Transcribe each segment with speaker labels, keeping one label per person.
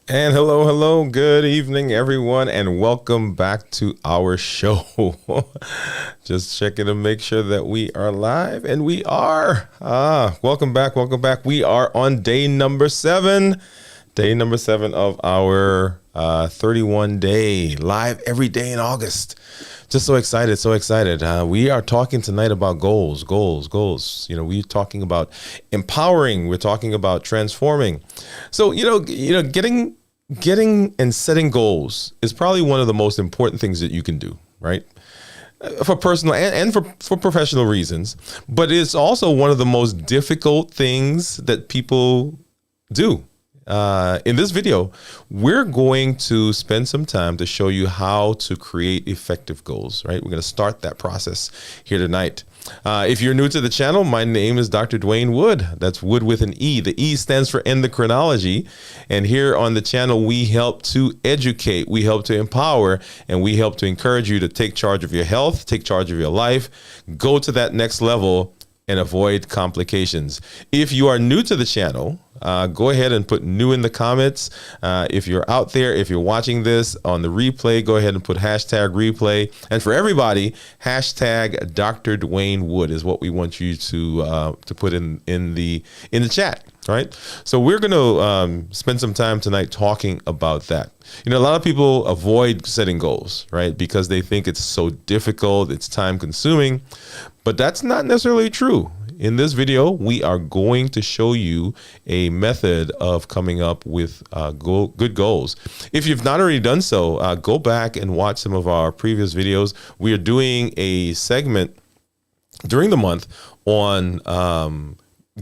Speaker 1: And hello, good evening, everyone, and welcome back to our show. Just checking to make sure that we are live, and we are. Welcome back. We are on day number 7 of our 31-day live every day in August. Just so excited. We are talking tonight about goals. We're talking about empowering. We're talking about transforming. So, getting and setting goals is probably one of the most important things that you can do, right? For personal and for professional reasons. But it's also one of the most difficult things that people do. In this video, we're going to spend some time to show you how to create effective goals, right? We're going to start that process here tonight. If you're new to the channel, my name is Dr. Dwayne Wood. That's Wood with an E. The E stands for endocrinology. And here on the channel, we help to educate, we help to empower, and we help to encourage you to take charge of your health, take charge of your life, go to that next level, and avoid complications. If you are new to the channel, go ahead and put new in the comments. If you're out there, if you're watching this on the replay, go ahead and put hashtag replay. And for everybody, hashtag Dr. Dwayne Wood is what we want you to put in the chat. All right. So we're going to spend some time tonight talking about that. A lot of people avoid setting goals, right? Because they think it's so difficult, it's time consuming, but that's not necessarily true. In this video, we are going to show you a method of coming up with good goals. If you've not already done so, go back and watch some of our previous videos. We are doing a segment during the month on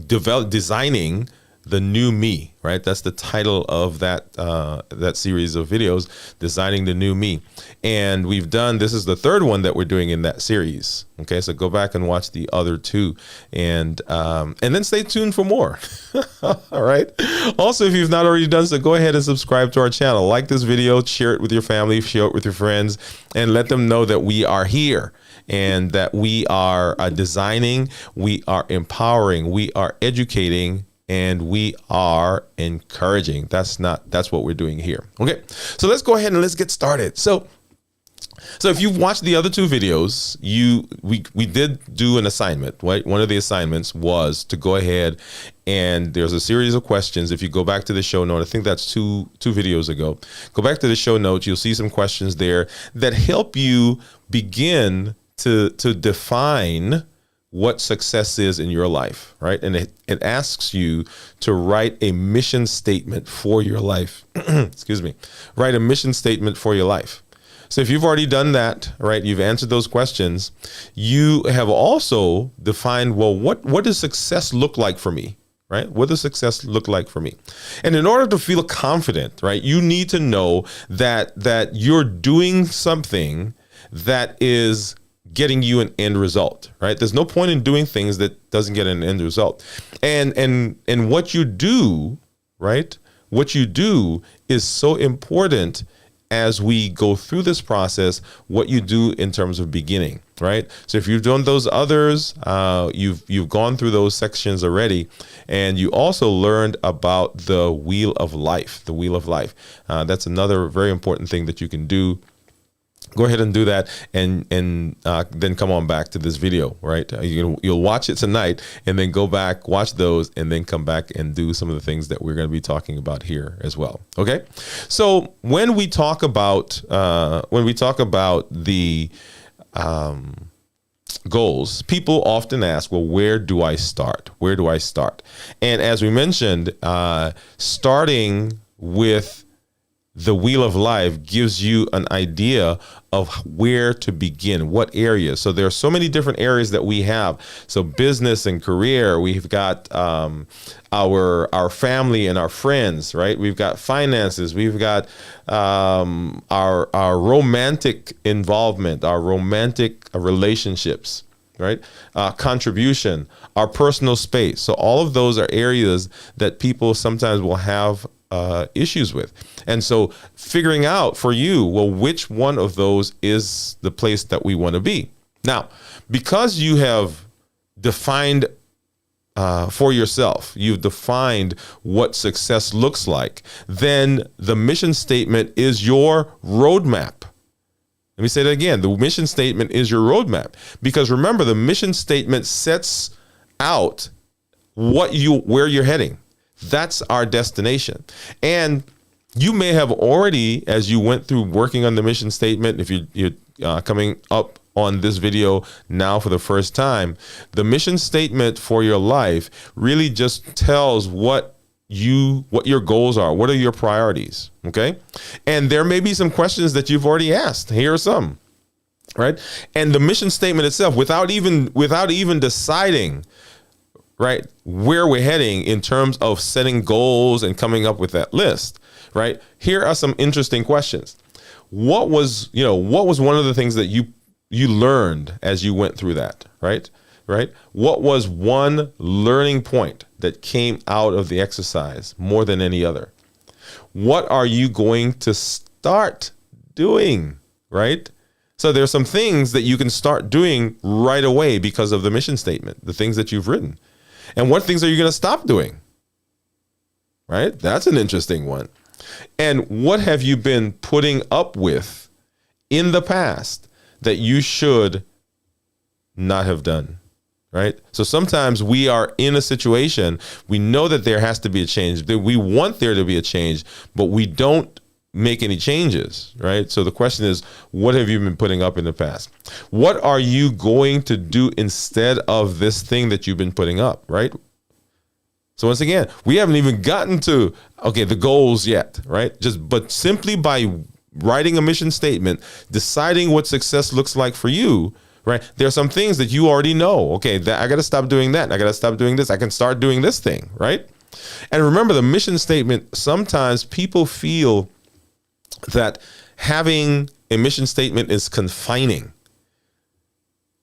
Speaker 1: designing the new me, right? That's the title of that series of videos, Designing the New Me. And this is the third one that we're doing in that series. Okay, so go back and watch the other two, and then stay tuned for more. All right. Also, if you've not already done so, go ahead and subscribe to our channel. Like this video, share it with your family, share it with your friends, and let them know that we are here and that we are designing, we are empowering, we are educating, and we are encouraging. That's what we're doing here. Okay, so let's go ahead and let's get started. So if you've watched the other two videos, we did do an assignment, right? One of the assignments was to go ahead, and there's a series of questions. If you go back to the show note, I think that's two videos ago, go back to the show notes, you'll see some questions there that help you begin to define what success is in your life, right? And it asks you to write a mission statement for your life. Excuse me. Write a mission statement for your life. So if you've already done that, right, you've answered those questions, you have also defined, well, what does success look like for me? Right? What does success look like for me? And in order to feel confident, right, you need to know that you're doing something that is getting you an end result, right? There's no point in doing things that doesn't get an end result. And what you do, right? What you do is so important as we go through this process, what you do in terms of beginning, right? So if you've done those others, you've gone through those sections already, and you also learned about the wheel of life, that's another very important thing that you can do. Go ahead and do that, and then come on back to this video, right? You'll watch it tonight, and then go back, watch those, and then come back and do some of the things that we're going to be talking about here as well. Okay, so when we talk about the goals, people often ask, well, where do I start? And as we mentioned, starting with the wheel of life gives you an idea of where to begin, what areas. So there are so many different areas that we have. So business and career, we've got our family and our friends, right? We've got finances, we've got our romantic involvement, our romantic relationships, right? Contribution, our personal space. So all of those are areas that people sometimes will have issues with. And so figuring out for you, well, which one of those is the place that we want to be. Now, because you have defined for yourself. You've defined what success looks like. Then the mission statement is your roadmap. Let me say that again. The mission statement is your roadmap, because remember, the mission statement sets out where you're heading. That's our destination. And you may have already, as you went through working on the mission statement, if you're coming up on this video now for the first time, the mission statement for your life really just tells what your goals are. What are your priorities? Okay. And there may be some questions that you've already asked. Here are some, right? And the mission statement itself, without even deciding, right, where we're heading in terms of setting goals and coming up with that list, right? Here are some interesting questions. What was one of the things that you learned as you went through that, right? What was one learning point that came out of the exercise more than any other? What are you going to start doing, right? So there's some things that you can start doing right away because of the mission statement, the things that you've written. And what things are you going to stop doing? Right? That's an interesting one. And what have you been putting up with in the past that you should not have done, right? So sometimes we are in a situation, we know that there has to be a change, that we want there to be a change, but we don't make any changes, right? So the question is, what have you been putting up in the past? What are you going to do instead of this thing that you've been putting up, right? So once again, we haven't even gotten to, the goals yet, right? But simply by writing a mission statement, deciding what success looks like for you, right? There are some things that you already know. Okay, I got to stop doing that. I got to stop doing this. I can start doing this thing, right? And remember, the mission statement, sometimes people feel that having a mission statement is confining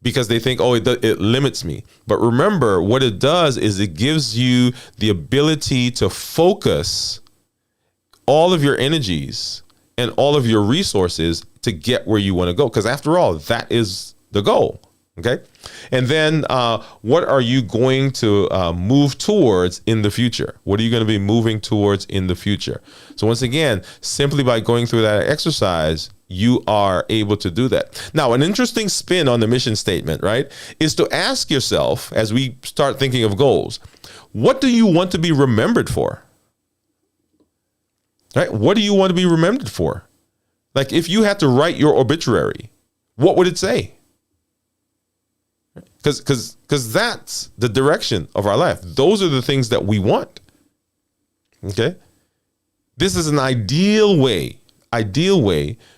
Speaker 1: because they think, it limits me. But remember, what it does is it gives you the ability to focus all of your energies and all of your resources to get where you want to go. Because after all, that is the goal. Okay. And then what are you going to move towards in the future? What are you going to be moving towards in the future? So once again, simply by going through that exercise, you are able to do that. Now, an interesting spin on the mission statement, right, is to ask yourself, as we start thinking of goals, what do you want to be remembered for? Right? What do you want to be remembered for? Like, if you had to write your obituary, what would it say? Because that's the direction of our life. Those are the things that we want. Okay? This is an ideal way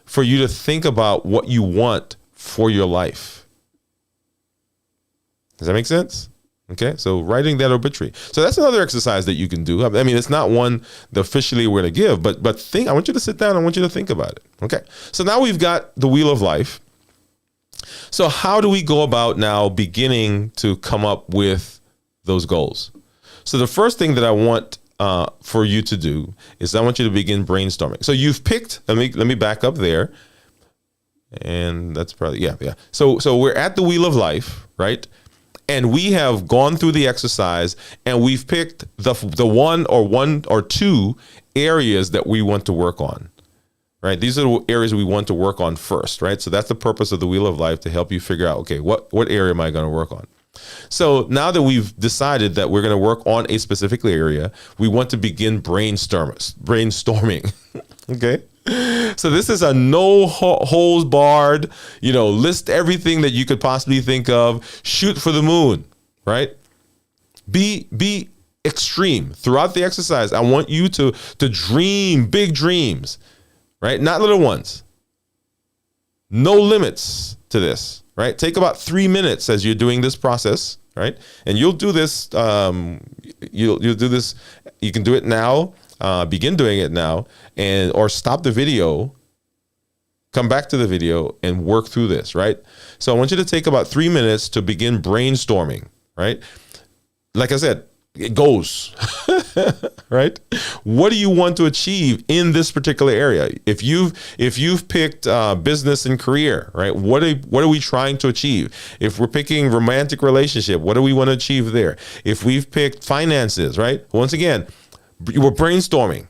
Speaker 1: for you to think about what you want for your life. Does that make sense? Okay, so writing that obituary. So that's another exercise that you can do. I mean, it's not one that officially we're going to give, but think. I want you to sit down. I want you to think about it. Okay, so now we've got the wheel of life. So how do we go about now beginning to come up with those goals? So the first thing that I want for you to do is I want you to begin brainstorming. So you've picked. Let me back up there, and that's probably yeah. So we're at the wheel of life, right? And we have gone through the exercise, and we've picked the one or two areas that we want to work on. Right? These are the areas we want to work on first, right? So that's the purpose of the wheel of life, to help you figure out, okay, what area am I going to work on? So now that we've decided that we're going to work on a specific area, we want to begin brainstorming. Okay? So this is a no holds barred, list everything that you could possibly think of, shoot for the moon, right? Be extreme throughout the exercise. I want you to dream big dreams. Right? Not little ones. No limits to this, right? Take about 3 minutes as you're doing this process, right? And you'll do this, you'll do this, you can do it now, begin doing it now, or stop the video, come back to the video and work through this, right? So I want you to take about 3 minutes to begin brainstorming, right? Like I said, goals, right? What do you want to achieve in this particular area? If you've picked business and career, right? What are we trying to achieve? If we're picking romantic relationship, what do we want to achieve there? If we've picked finances, right? Once again, we're brainstorming.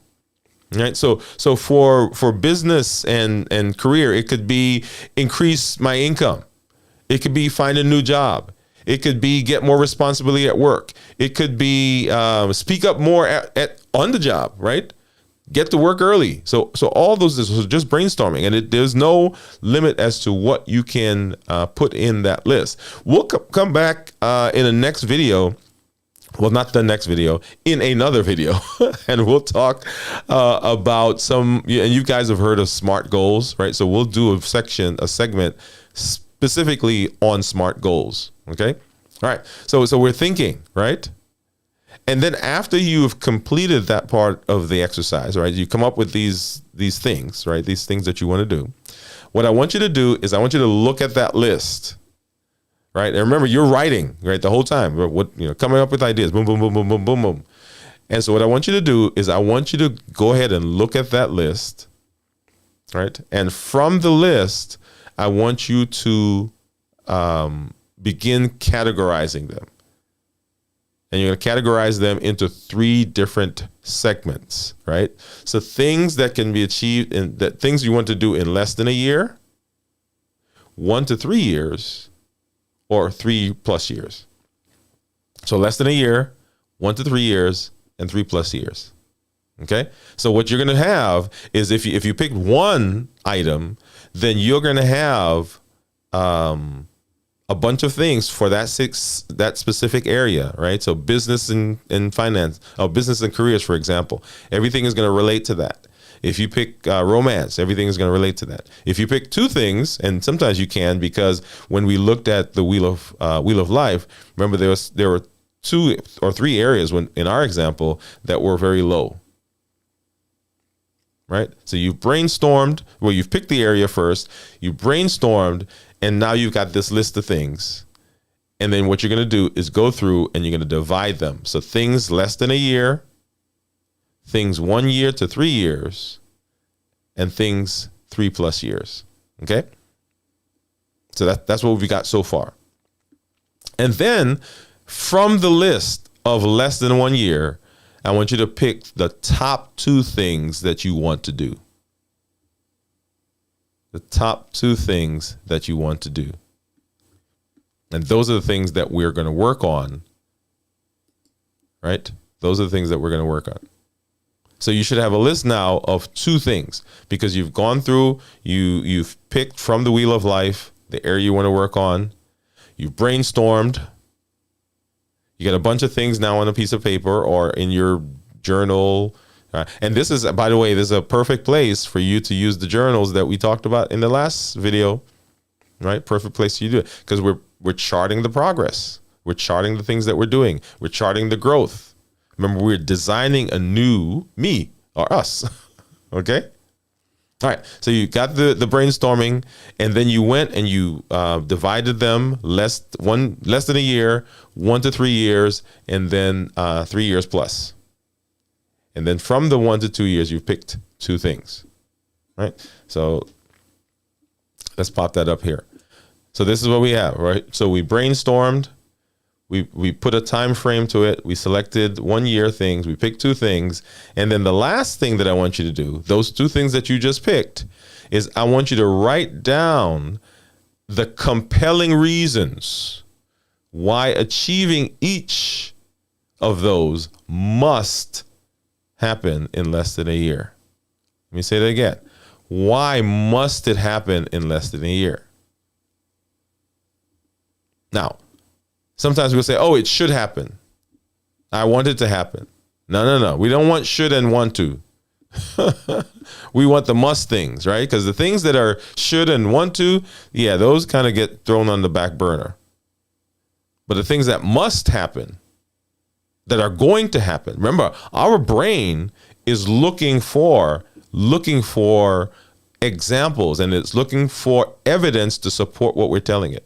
Speaker 1: Right. So for business and career, it could be increase my income. It could be find a new job. It could be get more responsibility at work. It could be speak up more on the job, right? Get to work early. So all those is just brainstorming, and there's no limit as to what you can put in that list. We'll come back in the next video. Well, not the next video, in another video, and we'll talk about some. And you guys have heard of SMART goals, right? So we'll do a segment specifically on SMART goals. Okay. All right. So we're thinking, right? And then after you've completed that part of the exercise, right, you come up with these things, right? These things that you want to do. What I want you to do is I want you to look at that list, right? And remember, you're writing, right, the whole time. Coming up with ideas, boom, boom, boom, boom, boom, boom, boom. And so what I want you to do is I want you to go ahead and look at that list, right? And from the list, I want you to begin categorizing them. And you're going to categorize them into 3 different segments, right? So things that can be achieved things you want to do in less than a year, 1 to 3 years, or 3+ years. So less than a year, 1 to 3 years, and 3+ years. Okay. So what you're going to have is if you pick one item, then you're going to have a bunch of things for that specific area, right? So business and finance, business and careers, for example, everything is going to relate to that. If you pick romance, everything is going to relate to that. If you pick 2 things, and sometimes you can, because when we looked at the Wheel of Life, remember there were 2 or 3 areas in our example that were very low. Right? So you've brainstormed, you've picked the area first, you brainstormed, and now you've got this list of things. And then what you're going to do is go through and you're going to divide them. So things less than a year, things 1 year to 3 years, and things 3+ years. Okay? So that's what we've got so far. And then from the list of less than 1 year, I want you to pick the top 2 things that you want to do. The top 2 things that you want to do. And those are the things that we're going to work on. Right? Those are the things that we're going to work on. So you should have a list now of 2 things, because you've gone through, you've picked from the Wheel of Life the area you want to work on. You've brainstormed. You got a bunch of things now on a piece of paper or in your journal. And this is, by the way, this is a perfect place for you to use the journals that we talked about in the last video, right? Perfect place to do it, because we're charting the progress. We're charting the things that we're doing. We're charting the growth. Remember, we're designing a new me or us. Okay? All right. So you got the brainstorming, and then you went and you divided them less than a year, 1 to 3 years, and then 3 years plus. And then from the 1 to 2 years, you've picked 2 things. Right? So let's pop that up here. So this is what we have, right? So we brainstormed. We put a time frame to it. We selected 1 year things. We picked 2 things. And then the last thing that I want you to do, those 2 things that you just picked, is I want you to write down the compelling reasons why achieving each of those must happen in less than a year. Let me say that again. Why must it happen in less than a year? Now, sometimes we'll say, oh, it should happen. I want it to happen. No. We don't want should and want to. We want the must things, right? Because the things that are should and want to, yeah, those kind of get thrown on the back burner. But the things that must happen, that are going to happen. Remember, our brain is looking for examples, and it's looking for evidence to support what we're telling it.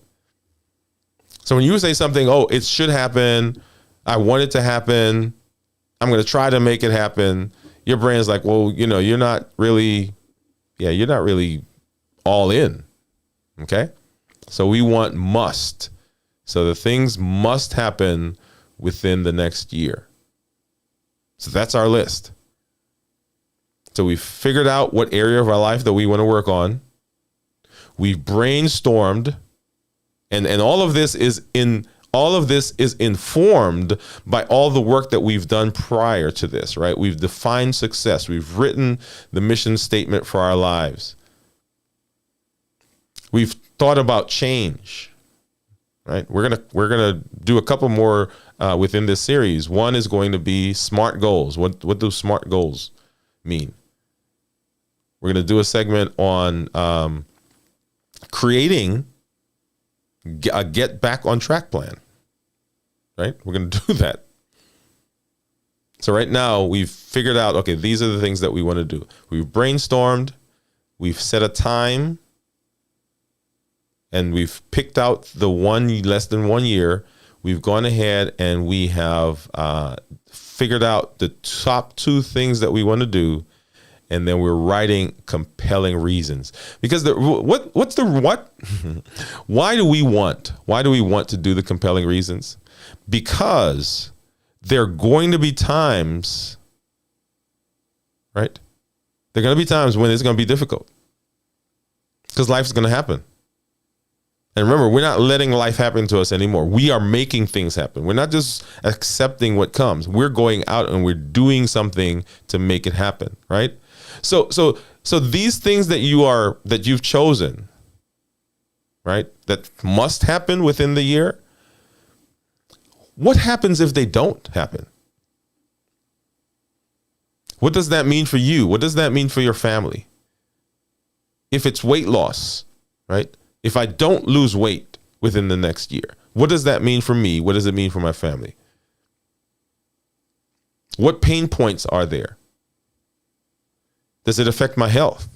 Speaker 1: So when you say something, oh, it should happen, I want it to happen. I'm going to try to make it happen. Your brain's like, well, you're not really all in. Okay. So we want must. So the things must happen within the next year. So that's our list. So we've figured out what area of our life that we want to work on. We've brainstormed, and all of this is informed by all the work that we've done prior to this, right? We've defined success. We've written the mission statement for our lives. We've thought about change, right? We're gonna do a couple more within this series. One is going to be SMART goals. What do SMART goals mean? We're going to do a segment on creating a get back on track plan, right? We're going to do that. So right now we've figured out, okay, these are the things that we want to do. We've brainstormed, we've set a time, and we've picked out the less than 1 year. We've gone ahead and we have figured out the top 2 things that we want to do. And then we're writing compelling reasons, because why do we want to do the compelling reasons? Because there are going to be times, right? There are going to be times when it's going to be difficult, because life is going to happen. And remember, we're not letting life happen to us anymore. We are making things happen. We're not just accepting what comes. We're going out and we're doing something to make it happen, right? So these things that you've chosen, right, that must happen within the year, what happens if they don't happen? What does that mean for you? What does that mean for your family? If it's weight loss, right? If I don't lose weight within the next year, what does that mean for me? What does it mean for my family? What pain points are there? Does it affect my health?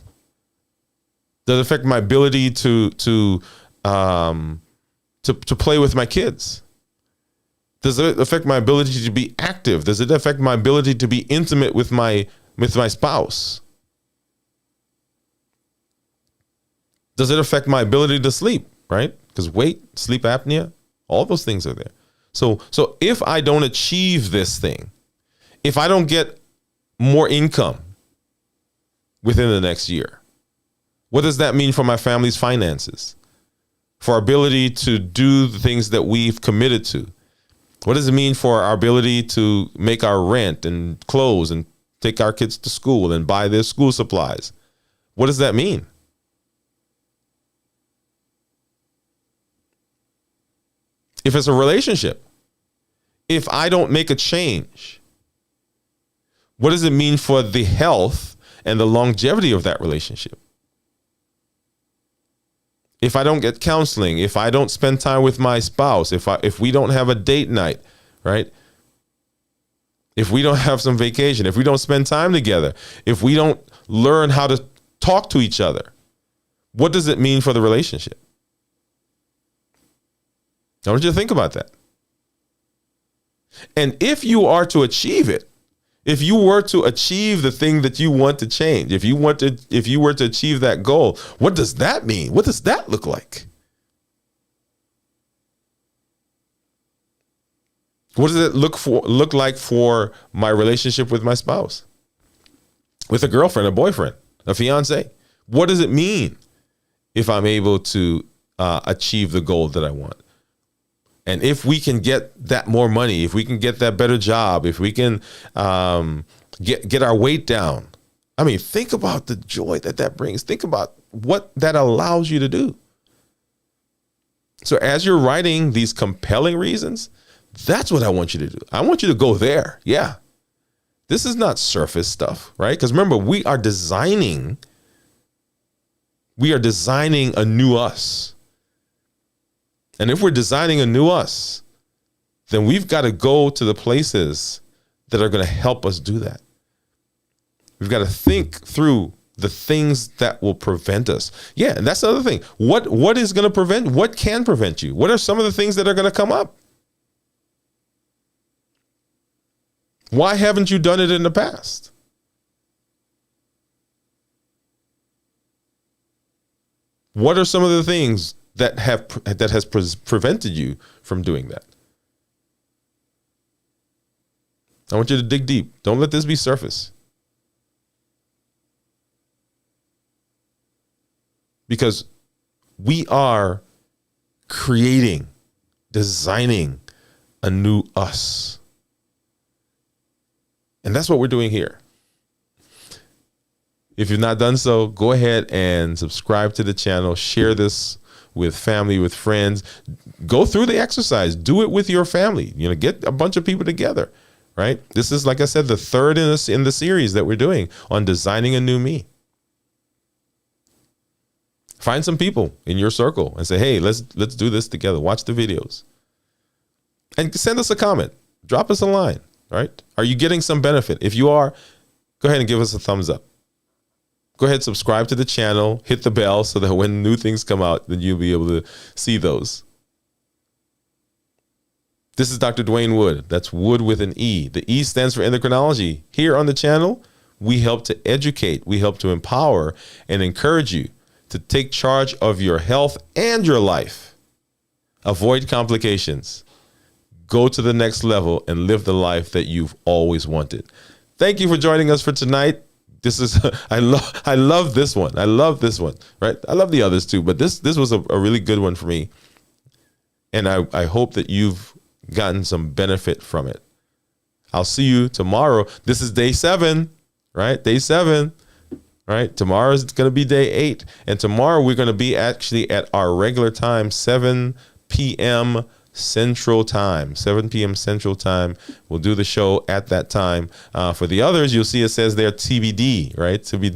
Speaker 1: Does it affect my ability to play with my kids? Does it affect my ability to be active? Does it affect my ability to be intimate with my spouse? Does it affect my ability to sleep, right? Because weight, sleep apnea, all those things are there. So if I don't achieve this thing, if I don't get more income within the next year, what does that mean for my family's finances? For our ability to do the things that we've committed to? What does it mean for our ability to make our rent and clothes and take our kids to school and buy their school supplies? What does that mean? If it's a relationship, if I don't make a change, what does it mean for the health and the longevity of that relationship? If I don't get counseling, if I don't spend time with my spouse, if we don't have a date night, right? If we don't have some vacation, if we don't spend time together, if we don't learn how to talk to each other, what does it mean for the relationship? I want you to think about that. And if you are to achieve it, if you were to achieve the thing that you want to change, if you were to achieve that goal, what does that mean? What does that look like? What does it look like for my relationship with my spouse, with a girlfriend, a boyfriend, a fiance? What does it mean if I'm able to achieve the goal that I want? And if we can get that more money, if we can get that better job, if we can get our weight down, I mean, think about the joy that brings. Think about what that allows you to do. So as you're writing these compelling reasons, that's what I want you to do. I want you to go there. Yeah. This is not surface stuff, right? Because remember, we are designing a new us. And if we're designing a new us, then we've got to go to the places that are going to help us do that. We've got to think through the things that will prevent us. Yeah, and that's the other thing. What is going to prevent? What can prevent you? What are some of the things that are going to come up? Why haven't you done it in the past? What are some of the things that has prevented you from doing that? I want you to dig deep. Don't let this be surface. Because we are creating, designing a new us. And that's what we're doing here. If you've not done so, go ahead and subscribe to the channel. Share this with family, with friends. Go through the exercise. Do it with your family. You know, get a bunch of people together, right? This is, like I said, the third in the series that we're doing on designing a new me. Find some people in your circle and say, hey, let's do this together. Watch the videos. And send us a comment. Drop us a line, right? Are you getting some benefit? If you are, go ahead and give us a thumbs up. Go ahead, subscribe to the channel, hit the bell so that when new things come out, then you'll be able to see those. This is Dr. Dwayne Wood. That's Wood with an E. The E stands for endocrinology. Here on the channel, we help to educate, we help to empower and encourage you to take charge of your health and your life. Avoid complications. Go to the next level and live the life that you've always wanted. Thank you for joining us for tonight. This is I love this one. I love this one, right? I love the others too, but this was a really good one for me. And I hope that you've gotten some benefit from it. I'll see you tomorrow. This is day 7, right? Day 7. Right. Tomorrow is going to be day 8. And tomorrow we're going to be actually at our regular time, 7 p.m. Central Time. 7 p.m. Central Time. We'll do the show at that time. For the others, you'll see it says they're TBD, right? To be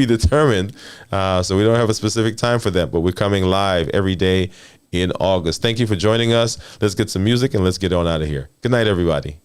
Speaker 1: determined. So we don't have a specific time for that, but we're coming live every day in August. Thank you for joining us. Let's get some music and let's get on out of here. Good night, everybody.